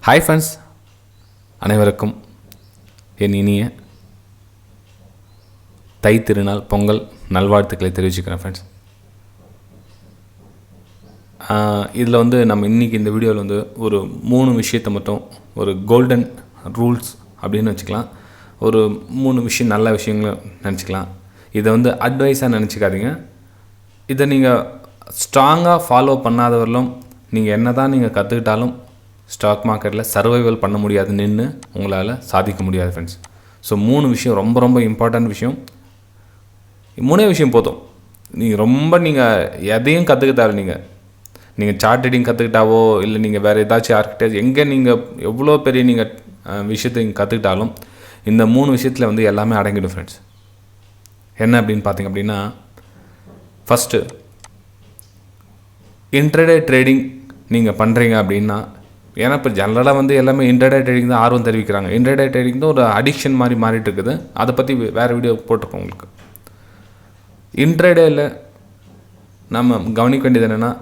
Hi friends, அனைவருக்கும் என் இனிய தை திருநாள் பொங்கல் நல்வாழ்த்துக்களை தெரிவிச்சுக்கிறேன் ஃப்ரெண்ட்ஸ். இதில் நம்ம இன்றைக்கி இந்த வீடியோவில் ஒரு 3 விஷயத்தை மட்டும் ஒரு கோல்டன் ரூல்ஸ் அப்படின்னு வச்சுக்கலாம். ஒரு 3 விஷயம் நல்ல விஷயங்களை நினச்சிக்கலாம். இதை அட்வைஸாக நினச்சிக்காதீங்க. இதை நீங்கள் ஸ்ட்ராங்காக ஃபாலோ பண்ணாதவர்களும் நீங்கள் என்ன தான் நீங்கள் கற்றுக்கிட்டாலும் ஸ்டாக் மார்க்கெட்டில் சர்வைவல் பண்ண முடியாது, நின்று உங்களால் சாதிக்க முடியாது ஃப்ரெண்ட்ஸ். ஸோ 3 விஷயம் ரொம்ப ரொம்ப இம்பார்ட்டன்ட் விஷயம். 3 விஷயம் போதும். நீங்கள் எதையும் கற்றுக்கிட்டாலும் நீங்கள் சார்ட் ரீடிங் கற்றுக்கிட்டாவோ இல்லை நீங்கள் வேறு ஏதாச்சும் ஆர்கிடெக்ட் எங்கே நீங்கள் எவ்வளோ பெரிய நீங்கள் விஷயத்தை கற்றுக்கிட்டாலும் இந்த 3 விஷயத்தில் எல்லாமே அடங்கிடும் ஃப்ரெண்ட்ஸ். என்ன அப்படின்னு பார்த்தீங்க அப்படின்னா, ஃபஸ்ட்டு இன்ட்ரடே ட்ரேடிங் நீங்கள் பண்ணுறீங்க அப்படின்னா, ஏன்னா இப்போ ஜென்ரலாக எல்லாமே இன்ட்ரடே ட்ரேடிங் தான் ஆர்வம் தெரிவிக்கிறாங்க. இன்ட்ரடே ட்ரேடிங் தான் ஒரு அடிக்ஷன் மாதிரி மாறிட்டு இருக்குது. அதை பற்றி வேறு வீடியோ போட்டிருக்கோம் உங்களுக்கு. இன்ட்ரடேயில் நம்ம கவனிக்க வேண்டியது என்னென்னா,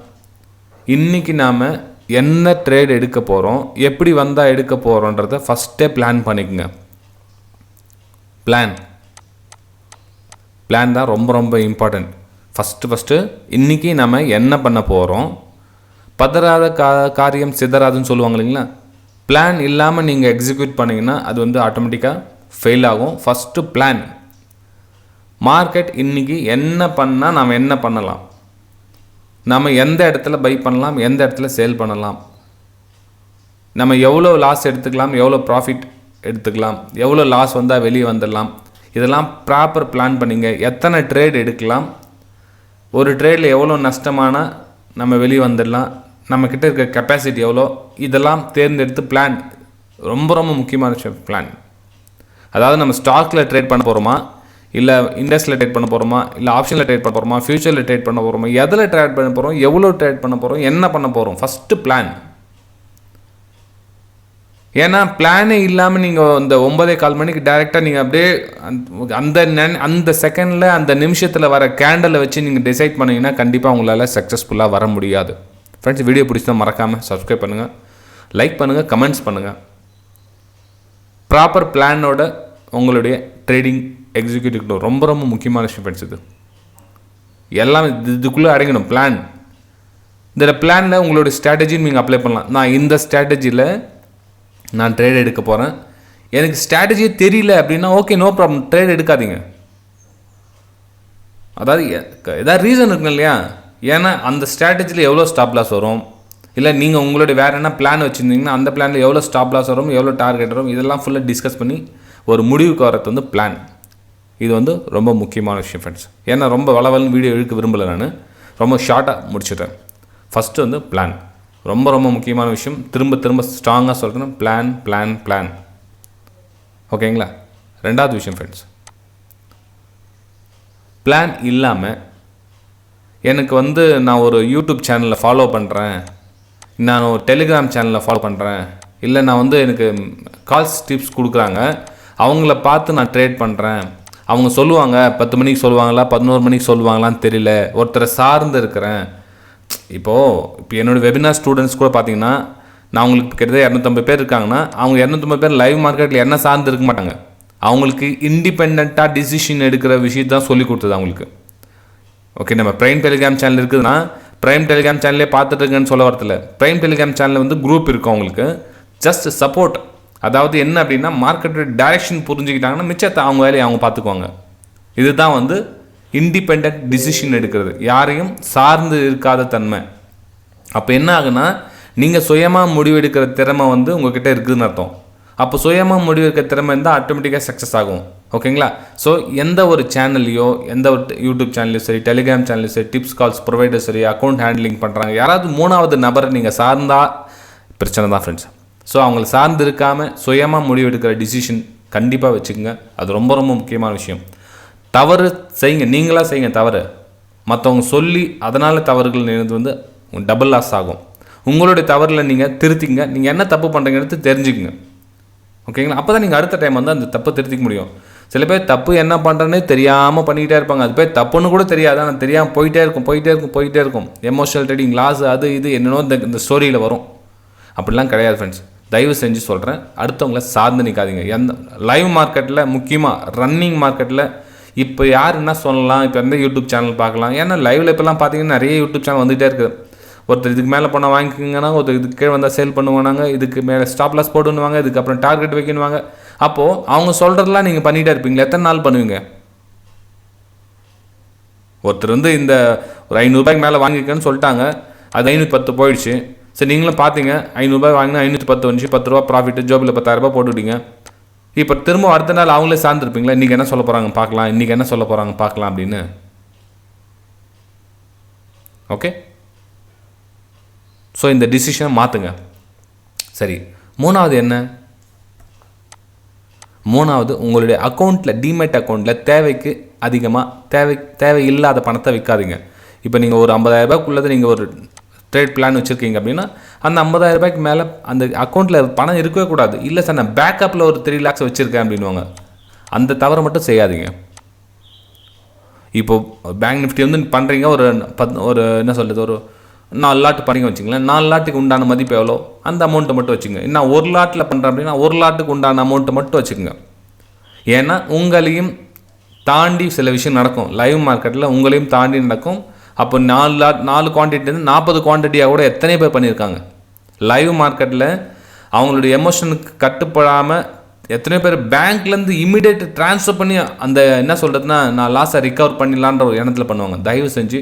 இன்றைக்கி நாம் என்ன ட்ரேட் எடுக்க போகிறோம், எப்படி வந்தால் எடுக்க போகிறோன்றதை ஃபஸ்ட்டே பிளான் பண்ணிக்கோங்க. பிளான் தான் ரொம்ப ரொம்ப இம்பார்ட்டன்ட். ஃபஸ்ட்டு இன்றைக்கி நம்ம என்ன பண்ண போகிறோம், பதறாத காரியம் சிதறாதுன்னு சொல்லுவாங்க இல்லைங்களா. பிளான் இல்லாமல் நீங்கள் எக்ஸிக்யூட் பண்ணிங்கன்னா அது ஆட்டோமேட்டிக்காக ஃபெயில் ஆகும். First plan. மார்க்கெட் இன்றைக்கி என்ன பண்ணால் நாம் என்ன பண்ணலாம், நம்ம எந்த இடத்துல பை பண்ணலாம், எந்த இடத்துல சேல் பண்ணலாம், நம்ம எவ்வளோ லாஸ் எடுத்துக்கலாம், எவ்வளோ ப்ராஃபிட் எடுத்துக்கலாம், எவ்வளோ லாஸ் வந்தால் வெளியே வந்துடலாம், இதெல்லாம் ப்ராப்பர் பிளான் பண்ணிங்க. எத்தனை ட்ரேட் எடுக்கலாம், ஒரு ட்ரேடில் எவ்வளோ நஷ்டமானால் நம்ம வெளியே வந்துடலாம், நம்மக்கிட்ட இருக்க கெப்பாசிட்டி எவ்வளோ, இதெல்லாம் தேர்ந்தெடுத்து பிளான். ரொம்ப ரொம்ப முக்கியமான விஷயம் பிளான். அதாவது நம்ம ஸ்டாக்கில் ட்ரேட் பண்ண போகிறோமா, இல்லை இண்டெக்ஸில் ட்ரேட் பண்ண போகிறோமா, இல்லை ஆப்ஷனில் ட்ரேட் பண்ண போகிறோமா, ஃபியூச்சரில் ட்ரேட் பண்ண போகிறோமா, எதில் ட்ரேட் பண்ண போகிறோம், எவ்வளோ ட்ரேட் பண்ண போகிறோம், என்ன பண்ண போகிறோம், ஃபஸ்ட்டு பிளான். ஏன்னா பிளானே இல்லாமல் நீங்கள் இந்த 9:15 மணிக்கு டைரெக்டாக நீங்கள் அப்படியே அந்த செகண்டில் அந்த நிமிஷத்தில் வர கேண்டலை வச்சு நீங்கள் டிசைட் பண்ணிங்கன்னா கண்டிப்பாக உங்களால் சக்ஸஸ்ஃபுல்லாக வர முடியாது. ஃப்ரெண்ட்ஸ், வீடியோ பிடிச்சா மறக்காமல் சப்ஸ்கிரைப் பண்ணுங்கள், லைக் பண்ணுங்கள், கமெண்ட்ஸ் பண்ணுங்கள். ப்ராப்பர் பிளானோட உங்களுடைய ட்ரேடிங் எக்ஸிக்யூட்டிவ் ரொம்ப ரொம்ப முக்கியமான விஷயம் ஃப்ரெண்ட்ஸ். இது எல்லாம் இதுக்குள்ளே அடங்கணும். பிளான். இதில் பிளானில் உங்களுடைய ஸ்ட்ராட்டஜின்னு நீங்கள் அப்ளை பண்ணலாம். நான் இந்த ஸ்ட்ராட்டஜியில் நான் ட்ரேட் எடுக்க போகிறேன், எனக்கு ஸ்ட்ராட்டஜியே தெரியல அப்படின்னா ஓகே, நோ ப்ராப்ளம், ட்ரேட் எடுக்காதீங்க. அதாவது ஏதாவது ரீசன் இருக்குங்க இல்லையா. ஏன்னா அந்த ஸ்ட்ராட்டஜியில் எவ்வளோ ஸ்டாப் லாஸ் வரும், இல்லை நீங்கள் உங்களுடைய வேறு என்ன பிளான் வச்சுருந்தீங்கன்னா அந்த பிளானில் எவ்வளோ ஸ்டாப் லாஸ் வரும், எவ்வளோ டார்கெட் வரும், இதெல்லாம் ஃபுல்லாக டிஸ்கஸ் பண்ணி ஒரு முடிவுக்கு வரது பிளான். இது ரொம்ப முக்கியமான விஷயம் ஃப்ரெண்ட்ஸ். ஏன்னா ரொம்ப வளவலன்னு வீடியோ இழுக்க விரும்பலை, நான் ரொம்ப ஷார்ட்டாக முடிச்சுட்டேன். ஃபஸ்ட்டு பிளான் ரொம்ப ரொம்ப முக்கியமான விஷயம். திரும்ப திரும்ப ஸ்ட்ராங்காக சொல்கிறேன், பிளான். ஓகேங்களா. 2வது விஷயம் ஃப்ரெண்ட்ஸ், பிளான் இல்லாமல் எனக்கு நான் ஒரு யூடியூப் சேனலில் ஃபாலோ பண்ணுறேன், நான் ஒரு டெலிகிராம் சேனலில் ஃபாலோ பண்ணுறேன், இல்லை நான் எனக்கு கால்ஸ் டிப்ஸ் கொடுக்குறாங்க, அவங்கள பார்த்து நான் ட்ரேட் பண்ணுறேன், அவங்க சொல்லுவாங்க 10 மணிக்கு சொல்லுவாங்களா 11 மணிக்கு சொல்லுவாங்களான்னு தெரியல, ஒருத்தரை சார்ந்து இருக்கிறேன். இப்போ என்னோடய வெபினார் ஸ்டூடெண்ட்ஸ் கூட பார்த்தீங்கன்னா, நான் அவங்களுக்கு கிட்டத்தட்ட 250 பேர் இருக்காங்கன்னா, அவங்க 250 பேர் லைவ் மார்க்கெட்டில் என்ன சார்ந்து இருக்க மாட்டாங்க. அவங்களுக்கு இண்டிபெண்ட்டாக டிசிஷன் எடுக்கிற விஷயத்தை தான் சொல்லி கொடுத்தது அவங்களுக்கு. ஓகே, நம்ம ப்ரைம் டெலிகிராம் சேனல் இருக்குதுன்னா ப்ரைம் டெலிகிராம் சேனலே பார்த்துட்டு இருக்கேன்னு சொல்ல வரதில்ல. ப்ரைம் டெலிகிராம் சேனலில் குரூப் இருக்கும் அவங்களுக்கு, ஜஸ்ட் சப்போர்ட். அதாவது என்ன அப்படின்னா, மார்க்கெட்டோட டைரெக்ஷன் புரிஞ்சுக்கிட்டாங்கன்னா மிச்சத்தை அவங்க வேலையை அவங்க பார்த்துக்குவாங்க. இதுதான் இண்டிபெண்ட் டிசிஷன் எடுக்கிறது, யாரையும் சார்ந்து இருக்காத தன்மை. அப்போ என்ன ஆகுனா, நீங்கள் சுயமாக முடிவெடுக்கிற திறமை உங்ககிட்ட இருக்குதுன்னு அர்த்தம். அப்போ சுயமாக முடிவெடுக்கிற திறமை இருந்தால் ஆட்டோமேட்டிக்காக சக்ஸஸ் ஆகும். ஓகேங்களா. ஸோ எந்த ஒரு சேனல்லையோ, எந்த ஒரு யூடியூப் சேனல்லையும் சரி, டெலிகிராம் சேனல்லையும் சரி, டிப்ஸ் கால்ஸ் ப்ரொவைடர் சரி, அக்கௌண்ட் ஹேண்ட்லிங் பண்ணுறாங்க, யாராவது 3வது நபரை நீங்கள் சார்ந்தால் பிரச்சனை தான் ஃப்ரெண்ட்ஸ். ஸோ அவங்கள சார்ந்து இருக்காமல் சுயமாக முடிவெடுக்கிற டிசிஷன் கண்டிப்பாக வச்சுக்கோங்க. அது ரொம்ப ரொம்ப முக்கியமான விஷயம். தவறு செய்யுங்க, நீங்களாக செய்யுங்க தவறு. மற்றவங்க சொல்லி அதனால் தவறுகள் நினைந்து டபுள் லாஸ் ஆகும். உங்களுடைய தவறில் நீங்கள் திருத்திங்க, நீங்கள் என்ன தப்பு பண்ணுறீங்கிறது தெரிஞ்சுக்குங்க. ஓகேங்களா. அப்போ தான் நீங்கள் அடுத்த டைம் அந்த தப்பை திருத்திக்க முடியும். சில பேர் தப்பு என்ன பண்ணுறேன்னே தெரியாமல் பண்ணிக்கிட்டே இருப்பாங்க. அது பேர் தப்புன்னு கூட தெரியாது, ஆனால் தெரியாமல் போயிட்டே இருக்கும். எமோஷனல் ட்ரேடிங் லாஸ் அது இது என்னென்னோ இந்த ஸ்டோரியில் வரும். அப்படிலாம் கிடையாது ஃப்ரெண்ட்ஸ். தயவு செஞ்சு சொல்கிறேன், அடுத்தவங்கள சார்ந்து நிற்காதீங்க. எந்த லைவ் மார்க்கெட்டில், முக்கியமாக ரன்னிங் மார்க்கெட்டில் இப்போ யார் என்ன சொல்லலாம், இப்போ எந்த யூடியூப் சேனல் பார்க்கலாம். ஏன்னா லைவில் இப்போலாம் பார்த்தீங்கன்னா நிறைய யூடியூப் சேனல் வந்துகிட்டே இருக்குது. ஒருத்தர் இதுக்கு மேலே போனால் வாங்கிக்கோங்கன்னா, ஒருத்தர் இதுக்கு கீழே வந்தால் சேல் பண்ணுவாங்க, இதுக்கு மேலே ஸ்டாப் லாஸ் போடுவாங்க, இதுக்கப்புறம் டார்கெட் வைக்கணுவாங்க. அப்போது அவங்க சொல்கிறதெல்லாம் நீங்கள் பண்ணிகிட்டே இருப்பீங்களா? எத்தனை நாள் பண்ணுவீங்க? ஒருத்தர் வந்து இந்த ஒரு 500 ரூபாய்க்கு மேலே வாங்கிக்கன்னு சொல்லிட்டாங்க, அது 510 போயிடுச்சு. சரி, நீங்களும் பார்த்தீங்க, 500 ரூபாய் வாங்கினா 510 வந்துச்சு, 10 ரூபா ப்ராஃபிட்டு, ஜோபில் 10,000 ரூபாய் போட்டுவிட்டீங்க. இப்போ திரும்ப அடுத்த நாள் அவங்களே சார்ந்துருப்பீங்களா? இன்றைக்கி என்ன சொல்ல போகிறாங்க பார்க்கலாம், இன்றைக்கி என்ன சொல்ல போகிறாங்க பார்க்கலாம் அப்படின்னு. ஓகே, ஸோ இந்த டிசிஷனை மாற்றுங்க. சரி, மூணாவது என்ன? மூணாவது, உங்களுடைய அக்கௌண்ட்டில், டிமேட் அக்கௌண்ட்டில் தேவைக்கு அதிகமாக தேவையில்லாத பணத்தை வைக்காதீங்க. இப்போ நீங்கள் ஒரு 50,000 ரூபாய்க்குள்ளது நீங்கள் ஒரு ட்ரேட் பிளான் வச்சுருக்கீங்க அப்படின்னா, அந்த 50,000 ரூபாய்க்கு மேலே அந்த அக்கௌண்ட்டில் பணம் இருக்கவே கூடாது. இல்லை சார், நான் பேக்கப்பில் ஒரு 3 lakhs வச்சுருக்கேன் அப்படின்வாங்க. அந்த தவறை மட்டும் செய்யாதீங்க. இப்போது பேங்க் நிஃப்டி வந்து பண்ணுறீங்க, ஒரு என்ன சொல்கிறது, ஒரு 4 லாட் பண்ணிங்க வச்சுங்களேன். 4 லாட்டுக்கு உண்டான மதிப்பு எவ்வளோ, அந்த அமௌண்ட்டை மட்டும் வச்சுங்க. இன்னும் 1 லாட்டில் பண்ணுறேன் அப்படின்னா 1 லாட்டுக்கு உண்டான அமௌண்ட்டை மட்டும் வச்சுக்கோங்க. ஏன்னா உங்களையும் தாண்டி சில விஷயம் நடக்கும். லைவ் மார்க்கெட்டில் உங்களையும் தாண்டி நடக்கும். அப்போ 4 குவான்டிட்டி 40 குவான்டிட்டியாக கூட எத்தனை பேர் பண்ணியிருக்காங்க. லைவ் மார்க்கெட்டில் அவங்களுடைய எமோஷனுக்கு கட்டுப்படாமல் எத்தனை பேர் பேங்க்லேருந்து இமீடியட் ட்ரான்ஸ்ஃபர் பண்ணி அந்த என்ன சொல்கிறதுனா நான் லாஸை ரிகவர் பண்ணிடலான்ற ஒரு எண்ணத்தில் பண்ணுவாங்க. தயவு செஞ்சு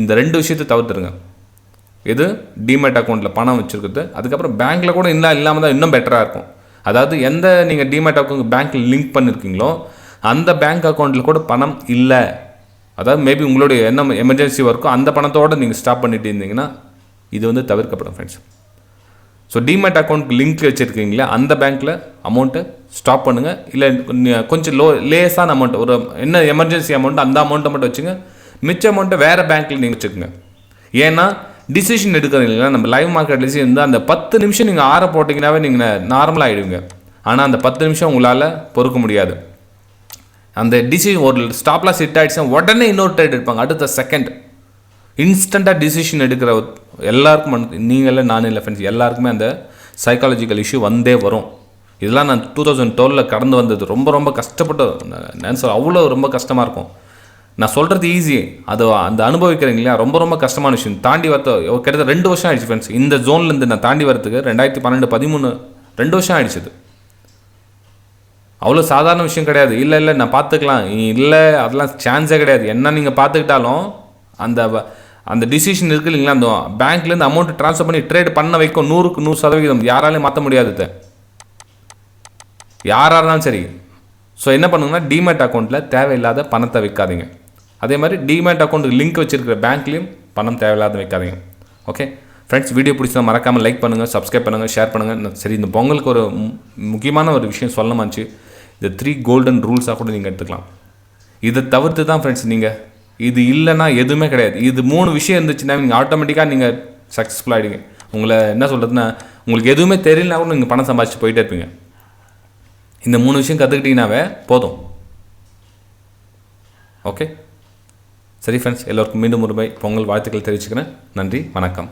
இந்த 2 விஷயத்தை தவிர்த்துருங்க. இது டிமேட் அக்கௌண்ட்டில் பணம் வச்சுருக்குது, அதுக்கப்புறம் பேங்க்கில் கூட இல்லாமல் தான் இன்னும் பெட்டராக இருக்கும். அதாவது எந்த நீங்கள் டிமேட் அக்கௌண்ட் பேங்க்கில் லிங்க் பண்ணியிருக்கீங்களோ அந்த பேங்க் அக்கௌண்ட்டில் கூட பணம் இல்லை, அதாவது மேபி உங்களுடைய என்ன எமர்ஜென்சி ஒர்க்கோ அந்த பணத்தோடு நீங்கள் ஸ்டாப் பண்ணிட்டு இருந்தீங்கன்னா இது வந்து தவிர்க்கப்படும் friends. So demat account link வச்சுருக்கீங்களா அந்த பேங்க்கில் அமௌண்ட்டை ஸ்டாப் பண்ணுங்கள். இல்லை கொஞ்சம் லேஸான அமௌண்ட், ஒரு என்ன எமர்ஜென்சி அமௌண்ட் அந்த அமௌண்ட்டை மட்டும் வச்சுங்க. மிச்ச அமௌண்ட்டை வேறு பேங்க்கில் நீங்கள் வச்சுக்கோங்க. ஏன்னா டிசிஷன் எடுக்கிறது இல்லைன்னா நம்ம லைவ் மார்க்கெட் டிசிஷன் வந்து அந்த 10 நிமிஷம் நீங்கள் ஆற போட்டிங்கனாவே நீங்கள் நார்மலாக ஆகிடுவீங்க. ஆனால் அந்த 10 நிமிஷம் உங்களால் பொறுக்க முடியாது. அந்த டிசிஷன் ஒரு ஸ்டாப் லாஸ் ஹிட் ஆகிடுச்சுன்னா உடனே இன்னொரு ட்ரேட் எடுப்பாங்க. அடுத்த செகண்ட் இன்ஸ்டண்ட்டாக டிசிஷன் எடுக்கிற எல்லாருக்கும், நீங்களே நானும் இல்லை ஃப்ரெண்ட்ஸ், எல்லாருக்குமே அந்த சைக்காலஜிக்கல் இஷ்யூ வந்தே வரும். இதெல்லாம் நான் 2012 கடந்து வந்தது. ரொம்ப ரொம்ப கஷ்டப்பட்டு நான் சொல்ல அவ்வளோ ரொம்ப கஷ்டமாக இருக்கும். நான் சொல்கிறது ஈஸி, அது அந்த அனுபவிக்கிறீங்க இல்லையா, ரொம்ப ரொம்ப கஷ்டமான விஷயம். தாண்டி வரது கிட்டத்தட்ட 2 வருஷம் ஆயிடுச்சு ஃப்ரெண்ட்ஸ். இந்த ஜோன்லேருந்து நான் தாண்டி வரதுக்கு 2012, 13 2 வருஷம் ஆயிடுச்சு. அவ்வளோ சாதாரண விஷயம் கிடையாது. இல்லை நான் பார்த்துக்கலாம், இல்லை அதெல்லாம் சான்ஸே கிடையாது. என்ன நீங்கள் பார்த்துக்கிட்டாலும் அந்த டிசிஷன் இருக்குது இல்லைங்களா, அந்த பேங்க்லேருந்து அமௌண்ட் ட்ரான்ஸ்ஃபர் பண்ணி ட்ரேட் பண்ண வைக்கும் 100க்கு 100% யாராலையும் மாற்ற முடியாது, யாராக இருந்தாலும் சரி. ஸோ என்ன பண்ணுங்கன்னா டிமேட் அக்கௌண்ட்டில் தேவையில்லாத பணத்தை வைக்காதீங்க. அதே மாதிரி டிமேட் அக்கௌண்ட்டுக்கு லிங்க் வச்சுருக்கிற பேங்க்லேயும் பணம் தேவையில்லாத வைக்காதீங்க. ஓகே ஃப்ரெண்ட்ஸ், வீடியோ பிடிச்சா மறக்காமல் லைக் பண்ணுங்கள், சப்ஸ்கிரைப் பண்ணுங்கள், ஷேர் பண்ணுங்கள். சரி, இந்த பொங்கலுக்கு ஒரு முக்கியமான ஒரு விஷயம் சொல்லமாச்சு. இந்த 3 கோல்டன் ரூல்ஸாக கூட நீங்கள் எடுத்துக்கலாம். இதை தவிர்த்து தான் ஃப்ரெண்ட்ஸ், நீங்கள் இது இல்லைன்னா எதுவுமே கிடையாது. இது 3 விஷயம் இருந்துச்சுன்னா நீங்கள் ஆட்டோமேட்டிக்காக நீங்கள் சக்ஸஸ்ஃபுல் ஆகிடுங்க. உங்களை என்ன சொல்கிறதுனா, உங்களுக்கு எதுவுமே தெரியலனா கூட நீங்கள் பணம் சம்பாதிச்சு போயிட்டே இருப்பீங்க. இந்த 3 விஷயம் கற்றுக்கிட்டீங்கன்னாவே போதும். ஓகே, சரி ஃப்ரெண்ட்ஸ், எல்லோருக்கும் மீண்டும் ஒரு பொங்கல் வாழ்த்துக்கள் தெரிவிச்சுக்கிறேன். நன்றி, வணக்கம்.